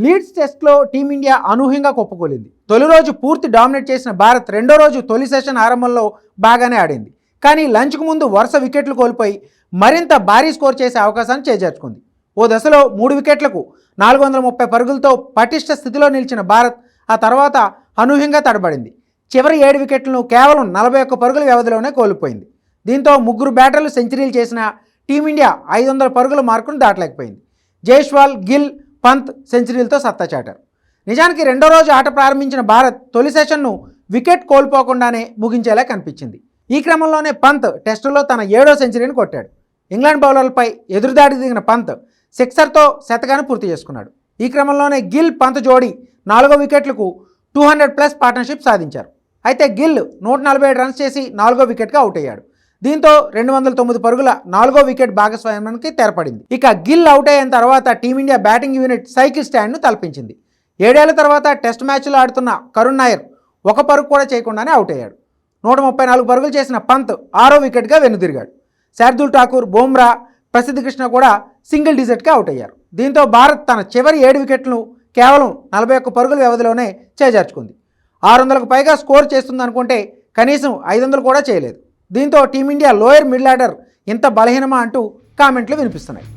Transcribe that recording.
Leads టెస్ట్లో team India అనూహ్యంగా కుప్పకూలింది. తొలి రోజు పూర్తి డామినేట్ చేసిన భారత్ రెండో రోజు తొలి సెషన్ ఆరంభంలో బాగానే ఆడింది. కానీ లంచ్కు ముందు వరుస వికెట్లు కోల్పోయి మరింత భారీ స్కోర్ చేసే అవకాశాన్ని చేజార్చుకుంది. ఓ దశలో 3 వికెట్లకు 430 పరుగులతో పటిష్ట స్థితిలో నిలిచిన భారత్ ఆ తర్వాత అనూహ్యంగా తడబడింది. చివరి 7 వికెట్లను కేవలం 41 పరుగుల వ్యవధిలోనే కోల్పోయింది. దీంతో 3 బ్యాటర్లు సెంచరీలు చేసిన టీమిండియా 500 పరుగుల మార్కును దాటలేకపోయింది. జైస్వాల్, గిల్, పంత్ సెంచరీలతో సత్తా చాటారు. నిజానికి రెండో రోజు ఆట ప్రారంభించిన భారత్ తొలి సెషన్ను వికెట్ కోల్పోకుండానే ముగించేలా కనిపించింది. ఈ క్రమంలోనే పంత్ టెస్టులో తన 7వ సెంచరీని కొట్టాడు. ఇంగ్లాండ్ బౌలర్లపై ఎదురుదాడికి దిగిన పంత్ సిక్సర్తో శతకాన్ని పూర్తి చేసుకున్నాడు. ఈ క్రమంలోనే గిల్, పంత్ జోడీ 4 వికెట్లకు 200+ పార్ట్నర్షిప్ సాధించారు. అయితే గిల్ 147 రన్స్ చేసి 4వ వికెట్గా అవుట్ అయ్యాడు. దీంతో 209 పరుగుల 4వ వికెట్ భాగస్వామ్యానికి తెరపడింది. ఇక గిల్ అవుట్ అయిన తర్వాత టీమిండియా బ్యాటింగ్ యూనిట్ సైకిల్ స్టాండ్ను తలపించింది. 7 ఏళ్ల తర్వాత టెస్ట్ మ్యాచ్లో ఆడుతున్న కరుణ్ నాయర్ 1 పరుగు కూడా చేయకుండానే అవుట్ అయ్యాడు. 134 పరుగులు చేసిన పంత్ 6వ వికెట్గా వెనుదిరిగాడు. శార్దుల్ ఠాకూర్, బుమ్రా, ప్రసిద్ధ్ కృష్ణ కూడా సింగిల్ డిజిట్గా అవుట్ అయ్యారు. దీంతో భారత్ తన చివరి 7 వికెట్లను కేవలం 41 పరుగుల వ్యవధిలోనే చేజార్చుకుంది. 600కు పైగా స్కోర్ చేస్తుందనుకుంటే కనీసం 500 కూడా చేయలేదు. దీంతో టీమిండియా లోయర్ మిడిల్ ఆర్డర్ ఇంత బలహీనమా అంటూ కామెంట్లు వినిపిస్తున్నాయి.